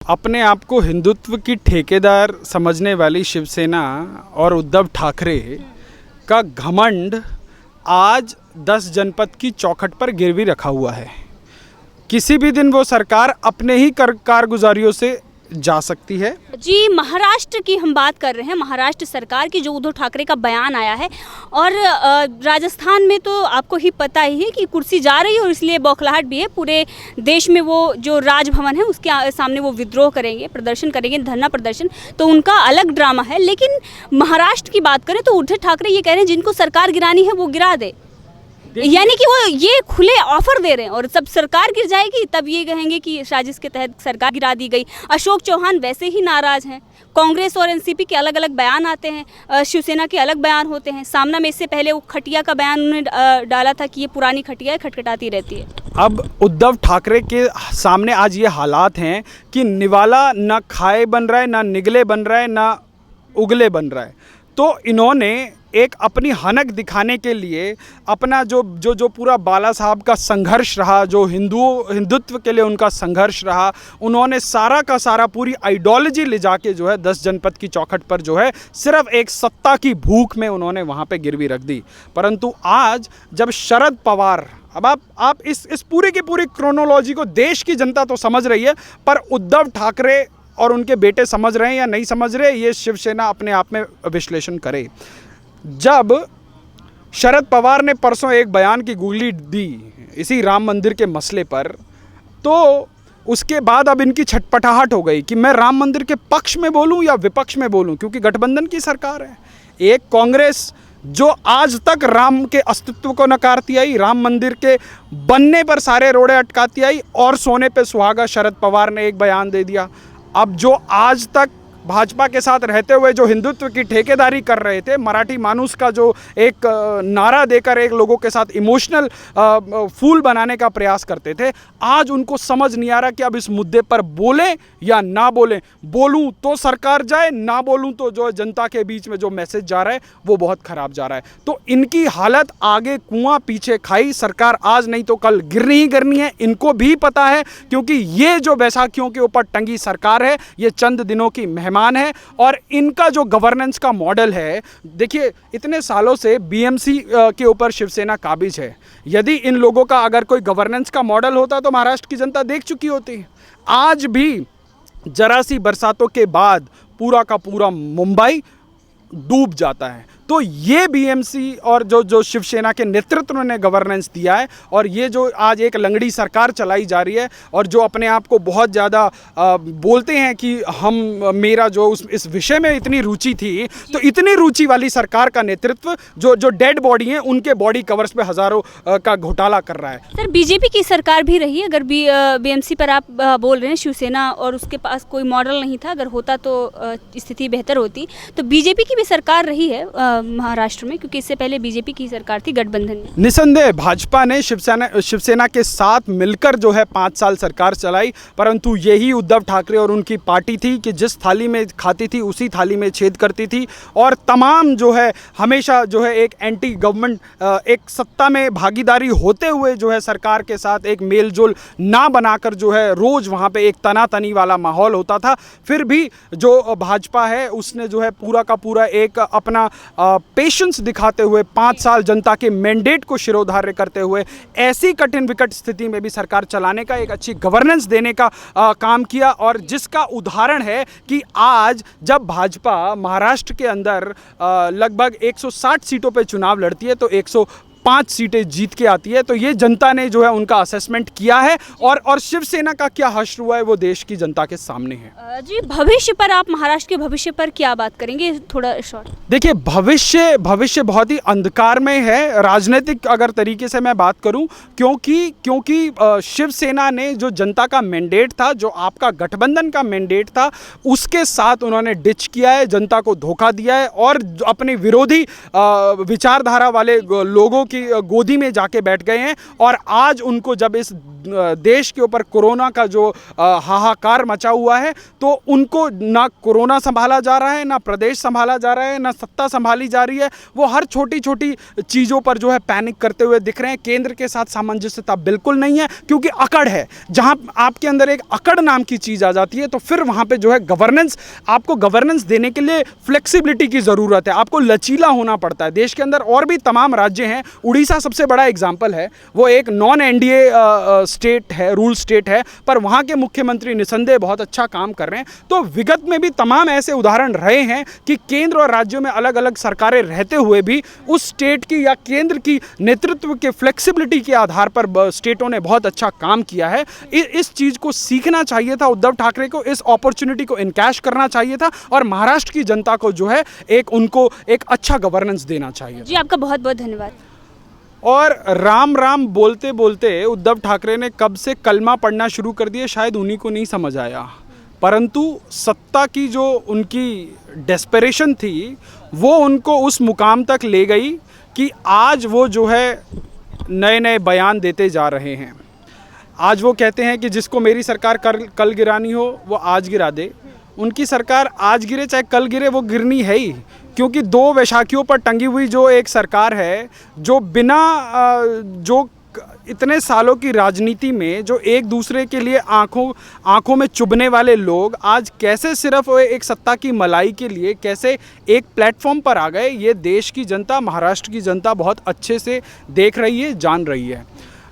अपने आप को हिंदुत्व की ठेकेदार समझने वाली शिवसेना और उद्धव ठाकरे का घमंड आज 10 जनपद की चौखट पर गिरवी रखा हुआ है। किसी भी दिन वो सरकार अपने ही कारगुजारियों से जा सकती है। जी, महाराष्ट्र की हम बात कर रहे हैं, महाराष्ट्र सरकार की जो उद्धव ठाकरे का बयान आया है। और राजस्थान में तो आपको ही पता ही है कि कुर्सी जा रही है और इसलिए बौखलाहट भी है। पूरे देश में वो जो राजभवन है उसके सामने वो विद्रोह करेंगे, प्रदर्शन करेंगे, धरना प्रदर्शन, तो उनका अलग ड्रामा है। लेकिन महाराष्ट्र की बात करें तो उद्धव ठाकरे ये कह रहे हैं जिनको सरकार गिरानी है वो गिरा दे, यानी कि वो ये खुले ऑफर दे रहे हैं। और जब सरकार गिर जाएगी तब ये कहेंगे कि साजिश के तहत सरकार गिरा दी गई। अशोक चौहान वैसे ही नाराज हैं। कांग्रेस और एनसीपी के अलग अलग बयान आते हैं, शिवसेना के अलग बयान होते हैं। सामना में इससे पहले वो खटिया का बयान उन्होंने डाला था कि ये पुरानी खटिया है, खटखटाती रहती है। अब उद्धव ठाकरे के सामने आज ये हालात हैं कि निवाला ना खाए बन रहा है, ना निगले बन रहा है, ना उगले बन रहा है। तो इन्होंने एक अपनी हनक दिखाने के लिए अपना जो पूरा बाला साहब का संघर्ष रहा, जो हिंदुत्व के लिए उनका संघर्ष रहा, उन्होंने सारा का सारा पूरी आइडियोलॉजी ले जाके जो है 10 जनपद की चौखट पर जो है सिर्फ एक सत्ता की भूख में उन्होंने वहाँ पे गिरवी रख दी। परंतु आज जब शरद पवार, अब आप इस पूरी की पूरी क्रोनोलॉजी को देश की जनता तो समझ रही है, पर उद्धव ठाकरे और उनके बेटे समझ रहे हैं या नहीं समझ रहे, ये शिवसेना अपने आप में विश्लेषण करे। जब शरद पवार ने परसों एक बयान की गुगली दी इसी राम मंदिर के मसले पर, तो उसके बाद अब इनकी छटपटाहट हो गई कि मैं राम मंदिर के पक्ष में बोलूं या विपक्ष में बोलूं, क्योंकि गठबंधन की सरकार है। एक कांग्रेस जो आज तक राम के अस्तित्व को नकारती आई, राम मंदिर के बनने पर सारे रोड़े अटकाती आई, और सोने पे सुहागा शरद पवार ने एक बयान दे दिया। अब जो आज तक भाजपा के साथ रहते हुए जो हिंदुत्व की ठेकेदारी कर रहे थे, मराठी मानुस का जो एक नारा देकर एक लोगों के साथ इमोशनल फूल बनाने का प्रयास करते थे, आज उनको समझ नहीं आ रहा कि अब इस मुद्दे पर बोलें या ना बोलें। बोलूं तो सरकार जाए, ना बोलूं तो जो जनता के बीच में जो मैसेज जा रहा है वो बहुत ख़राब जा रहा है। तो इनकी हालत आगे कुआं पीछे खाई। सरकार आज नहीं तो कल गिरनी ही गिरनी है, इनको भी पता है, क्योंकि ये जो बैसाखियों के ऊपर टंगी सरकार है ये चंद दिनों की मेहमान है। और इनका जो गवर्नेंस का मॉडल है, देखिए इतने सालों से बीएमसी के ऊपर शिवसेना काबिज है। यदि इन लोगों का अगर कोई गवर्नेंस का मॉडल होता तो महाराष्ट्र की जनता देख चुकी होती। आज भी जरा सी बरसातों के बाद पूरा का पूरा मुंबई डूब जाता है। तो ये बीएमसी और जो शिवसेना के नेतृत्व ने गवर्नेंस दिया है, और ये जो आज एक लंगड़ी सरकार चलाई जा रही है, और जो अपने आप को बहुत ज़्यादा बोलते हैं कि मेरा जो इस विषय में इतनी रुचि थी, तो इतनी रुचि वाली सरकार का नेतृत्व जो डेड बॉडी हैं उनके बॉडी कवर्स पे हज़ारों का घोटाला कर रहा है। सर, बीजेपी की सरकार भी रही है, अगर बीएमसी पर आप बोल रहे हैं शिवसेना और उसके पास कोई मॉडल नहीं था, अगर होता तो स्थिति बेहतर होती। तो बीजेपी की भी सरकार रही है महाराष्ट्र में, क्योंकि इससे पहले बीजेपी की सरकार थी गठबंधन में। निसंदेह भाजपा ने शिवसेना के साथ मिलकर जो है 5 साल सरकार चलाई, परंतु यही उद्धव ठाकरे और उनकी पार्टी थी कि जिस थाली में खाती थी उसी थाली में छेद करती थी, और तमाम जो है हमेशा जो है एक एंटी गवर्नमेंट, एक सत्ता में भागीदारी होते हुए जो है सरकार के साथ एक मेल जोल ना बनाकर जो है रोज़ वहाँ पे एक तनातनी वाला माहौल होता था। फिर भी जो भाजपा है उसने जो है पूरा का पूरा एक अपना पेशेंस दिखाते हुए 5 साल जनता के मैंडेट को शिरोधार्य करते हुए ऐसी कठिन विकट स्थिति में भी सरकार चलाने का, एक अच्छी गवर्नेंस देने का काम किया। और जिसका उदाहरण है कि आज जब भाजपा महाराष्ट्र के अंदर लगभग 160 सीटों पे चुनाव लड़ती है तो 105 सीटें जीत के आती है। तो ये जनता ने जो है उनका असेसमेंट किया है, और शिवसेना का क्या हश्र हुआ है वो देश की जनता के सामने है। जी, भविष्य पर आप महाराष्ट्र के भविष्य पर क्या बात करेंगे, थोड़ा शॉर्ट? देखिए, भविष्य बहुत ही अंधकार में है, राजनीतिक अगर तरीके से मैं बात करूं, क्योंकि शिवसेना ने जो जनता का मैंडेट था, जो आपका गठबंधन का मैंडेट था, उसके साथ उन्होंने डिच किया है, जनता को धोखा दिया है, और अपने विरोधी विचारधारा वाले लोगों की गोदी में जाके बैठ गए हैं। और आज उनको जब इस देश के ऊपर कोरोना का जो हाहाकार मचा हुआ है, तो उनको ना कोरोना संभाला जा रहा है, ना प्रदेश संभाला जा रहा है, ना सत्ता संभाली जा रही है। वो हर छोटी छोटी चीज़ों पर जो है पैनिक करते हुए दिख रहे हैं। केंद्र के साथ सामंजस्यता बिल्कुल नहीं है, क्योंकि अकड़ है। जहां आपके अंदर एक अकड़ नाम की चीज़ आ जाती है, तो फिर वहां पे जो है गवर्नेंस, आपको गवर्नेंस देने के लिए फ्लेक्सिबिलिटी की ज़रूरत है, आपको लचीला होना पड़ता है। देश के अंदर और भी तमाम राज्य हैं, उड़ीसा सबसे बड़ा एग्जाम्पल है, वो एक नॉन एनडीए स्टेट है, रूल स्टेट है, पर वहाँ के मुख्यमंत्री निसंदेह बहुत अच्छा काम कर रहे हैं। तो विगत में भी तमाम ऐसे उदाहरण रहे हैं कि केंद्र और राज्यों में अलग अलग सरकारें रहते हुए भी उस स्टेट की या केंद्र की नेतृत्व के फ्लेक्सिबिलिटी के आधार पर स्टेटों ने बहुत अच्छा काम किया है। इस चीज़ को सीखना चाहिए था उद्धव ठाकरे को, इस अपॉर्चुनिटी को इनकैश करना चाहिए था और महाराष्ट्र की जनता को जो है उनको एक अच्छा गवर्नेंस देना चाहिए। जी, आपका बहुत बहुत धन्यवाद। और राम राम बोलते बोलते उद्धव ठाकरे ने कब से कलमा पढ़ना शुरू कर दिया, शायद उन्हीं को नहीं समझ आया। परंतु सत्ता की जो उनकी डेस्परेशन थी, वो उनको उस मुकाम तक ले गई कि आज वो जो है नए नए बयान देते जा रहे हैं। आज वो कहते हैं कि जिसको मेरी सरकार कल गिरानी हो वो आज गिरा दे। उनकी सरकार आज गिरे चाहे कल गिरे, वो गिरनी है ही, क्योंकि दो वैशाखियों पर टंगी हुई जो एक सरकार है, जो बिना जो इतने सालों की राजनीति में जो एक दूसरे के लिए आंखों में चुभने वाले लोग आज कैसे सिर्फ एक सत्ता की मलाई के लिए कैसे एक प्लेटफॉर्म पर आ गए, ये देश की जनता, महाराष्ट्र की जनता बहुत अच्छे से देख रही है, जान रही है।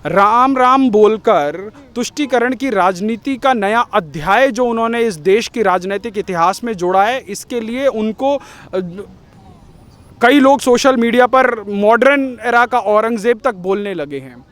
राम राम बोलकर तुष्टीकरण की राजनीति का नया अध्याय जो उन्होंने इस देश की राजनीतिक इतिहास में जोड़ा है, इसके लिए उनको कई लोग सोशल मीडिया पर मॉडर्न एरा का औरंगज़ेब तक बोलने लगे हैं।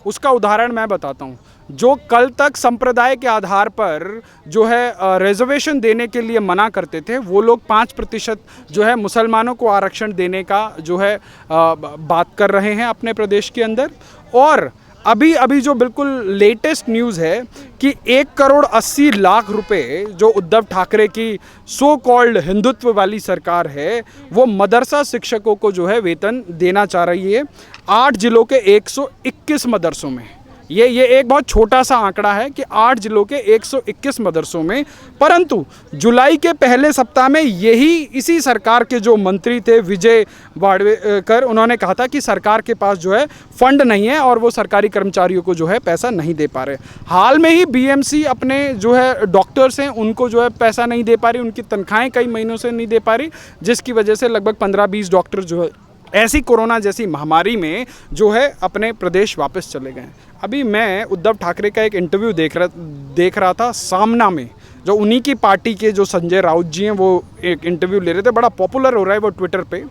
उसका उदाहरण मैं बताता हूँ। जो कल तक संप्रदाय के आधार पर जो है रिजर्वेशन देने के लिए मना करते थे, वो लोग 5% जो है मुसलमानों को आरक्षण देने का जो है बात कर रहे हैं अपने प्रदेश के अंदर। और अभी जो बिल्कुल लेटेस्ट न्यूज़ है कि 1,80,00,000 रुपए जो उद्धव ठाकरे की सो कॉल्ड हिंदुत्व वाली सरकार है, वो मदरसा शिक्षकों को जो है वेतन देना चाह रही है 8 जिलों के 121 मदरसों में। ये एक बहुत छोटा सा आंकड़ा है कि 8 जिलों के 121 मदरसों में। परंतु जुलाई के पहले सप्ताह में इसी सरकार के जो मंत्री थे विजय वाडेकर, उन्होंने कहा था कि सरकार के पास जो है फंड नहीं है और वो सरकारी कर्मचारियों को जो है पैसा नहीं दे पा रहे। हाल में ही बीएमसी अपने जो है डॉक्टर्स हैं उनको जो है पैसा नहीं दे पा रही, उनकी तनख्वाहें कई महीनों से नहीं दे पा रही, जिसकी वजह से लगभग 15-20 डॉक्टर जो है ऐसी कोरोना जैसी महामारी में जो है अपने प्रदेश वापस चले गए। अभी मैं उद्धव ठाकरे का एक इंटरव्यू देख रहा था सामना में, जो उन्हीं की पार्टी के जो संजय राउत जी हैं वो एक इंटरव्यू ले रहे थे, बड़ा पॉपुलर हो रहा है वो ट्विटर पे।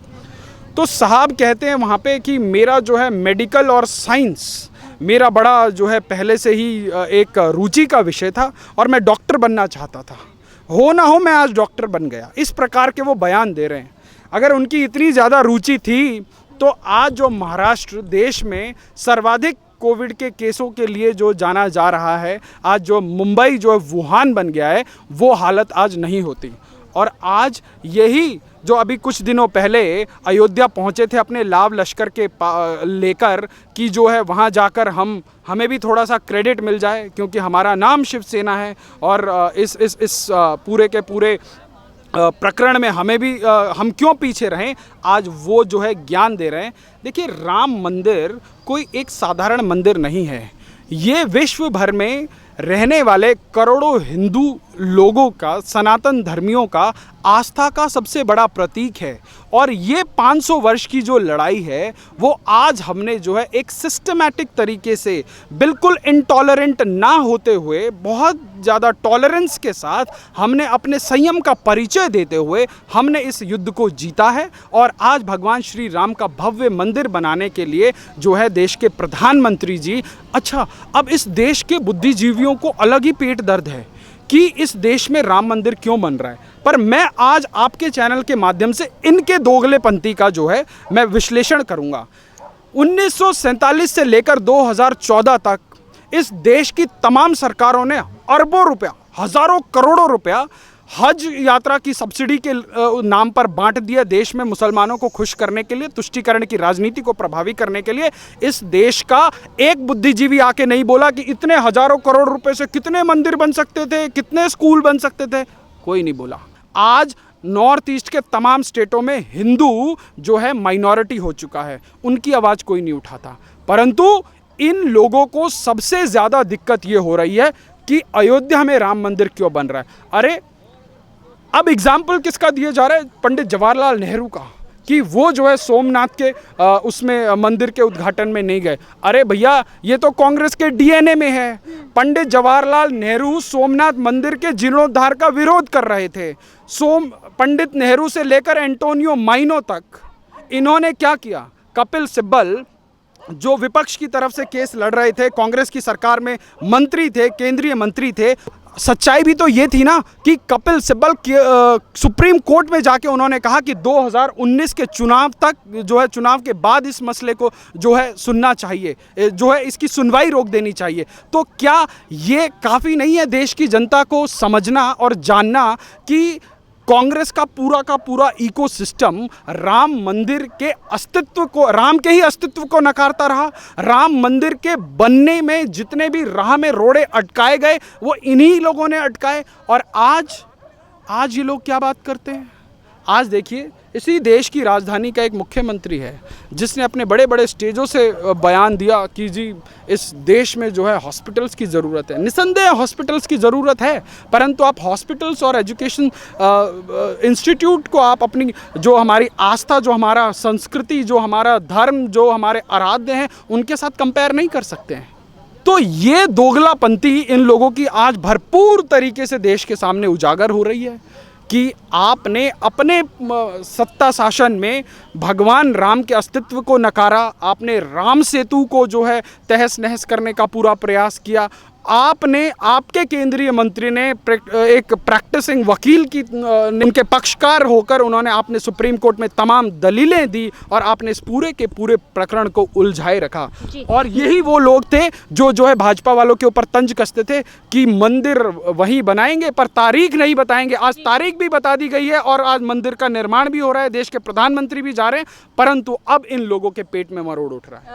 तो साहब कहते हैं वहाँ पे कि मेरा जो है मेडिकल और साइंस मेरा बड़ा जो है पहले से ही एक रुचि का विषय था और मैं डॉक्टर बनना चाहता था, हो ना हो मैं आज डॉक्टर बन गया। इस प्रकार के वो बयान दे रहे हैं। अगर उनकी इतनी ज़्यादा रुचि थी तो आज जो महाराष्ट्र देश में सर्वाधिक कोविड के केसों के लिए जो जाना जा रहा है, आज जो मुंबई जो वुहान बन गया है, वो हालत आज नहीं होती। और आज यही जो अभी कुछ दिनों पहले अयोध्या पहुंचे थे अपने लाव लश्कर के लेकर कि जो है वहां जाकर हमें भी थोड़ा सा क्रेडिट मिल जाए क्योंकि हमारा नाम शिवसेना है और इस पूरे के पूरे प्रकरण में हम क्यों पीछे रहें, आज वो जो है ज्ञान दे रहे हैं। देखिए, राम मंदिर कोई एक साधारण मंदिर नहीं है, ये विश्व भर में रहने वाले करोड़ों हिंदू लोगों का, सनातन धर्मियों का आस्था का सबसे बड़ा प्रतीक है। और ये 500 वर्ष की जो लड़ाई है वो आज हमने जो है एक सिस्टमैटिक तरीके से बिल्कुल इंटॉलरेंट ना होते हुए बहुत ज़्यादा टॉलरेंस के साथ हमने अपने संयम का परिचय देते हुए हमने इस युद्ध को जीता है। और आज भगवान श्री राम का भव्य मंदिर बनाने के लिए जो है देश के प्रधानमंत्री जी, अच्छा अब इस देश के बुद्धिजीवियों को अलग ही पेट दर्द है कि इस देश में राम मंदिर क्यों बन रहा है, पर मैं आज आपके चैनल के माध्यम से इनके दोगलेपंथी का जो है मैं विश्लेषण करूंगा। 1947 से लेकर 2014 तक इस देश की तमाम सरकारों ने अरबों रुपया, हजारों करोड़ों रुपया हज यात्रा की सब्सिडी के नाम पर बांट दिया देश में मुसलमानों को खुश करने के लिए, तुष्टीकरण की राजनीति को प्रभावी करने के लिए। इस देश का एक बुद्धिजीवी आके नहीं बोला कि इतने हजारों करोड़ रुपए से कितने मंदिर बन सकते थे, कितने स्कूल बन सकते थे, कोई नहीं बोला। आज नॉर्थ ईस्ट के तमाम स्टेटों में हिंदू जो है माइनॉरिटी हो चुका है, उनकी आवाज़ कोई नहीं उठाता। परंतु इन लोगों को सबसे ज़्यादा दिक्कत ये हो रही है कि अयोध्या में राम मंदिर क्यों बन रहा है। अरे अब एग्जाम्पल किसका दिया जा रहा है? पंडित जवाहरलाल नेहरू का, कि वो जो है सोमनाथ के उसमें मंदिर के उद्घाटन में नहीं गए। अरे भैया, ये तो कांग्रेस के डीएनए में है। पंडित जवाहरलाल नेहरू सोमनाथ मंदिर के जीर्णोद्धार का विरोध कर रहे थे। पंडित नेहरू से लेकर एंटोनियो माइनो तक इन्होंने क्या किया? कपिल सिब्बल जो विपक्ष की तरफ से केस लड़ रहे थे, कांग्रेस की सरकार में मंत्री थे, केंद्रीय मंत्री थे, सच्चाई भी तो ये थी ना कि कपिल सिब्बल सुप्रीम कोर्ट में जाके उन्होंने कहा कि 2019 के चुनाव तक जो है, चुनाव के बाद इस मसले को जो है सुनना चाहिए, जो है इसकी सुनवाई रोक देनी चाहिए। तो क्या ये काफ़ी नहीं है देश की जनता को समझना और जानना कि कांग्रेस का पूरा इकोसिस्टम राम मंदिर के अस्तित्व को, राम के ही अस्तित्व को नकारता रहा। राम मंदिर के बनने में जितने भी राह में रोड़े अटकाए गए वो इन्हीं लोगों ने अटकाए। और आज ये लोग क्या बात करते हैं? आज देखिए, इसी देश की राजधानी का एक मुख्यमंत्री है जिसने अपने बड़े बड़े स्टेजों से बयान दिया कि जी इस देश में जो है हॉस्पिटल्स की ज़रूरत है। निसंदेह हॉस्पिटल्स की ज़रूरत है, परंतु आप हॉस्पिटल्स और एजुकेशन इंस्टीट्यूट को आप अपनी जो हमारी आस्था, जो हमारा संस्कृति, जो हमारा धर्म, जो हमारे आराध्य हैं, उनके साथ कंपेयर नहीं कर सकते हैं। तो ये दोगलापंथी इन लोगों की आज भरपूर तरीके से देश के सामने उजागर हो रही है कि आपने अपने सत्ता शासन में भगवान राम के अस्तित्व को नकारा, आपने राम सेतु को जो है तहस नहस करने का पूरा प्रयास किया, आपके केंद्रीय मंत्री ने एक प्रैक्टिसिंग वकील की उनके पक्षकार होकर आपने सुप्रीम कोर्ट में तमाम दलीलें दी और आपने इस पूरे के पूरे प्रकरण को उलझाए रखा। और यही वो लोग थे जो है भाजपा वालों के ऊपर तंज कसते थे कि मंदिर वहीं बनाएंगे पर तारीख नहीं बताएंगे। आज तारीख भी बता दी गई है और आज मंदिर का निर्माण भी हो रहा है, देश के प्रधानमंत्री भी जा रहे हैं, परंतु अब इन लोगों के पेट में मरोड़ उठ रहा है।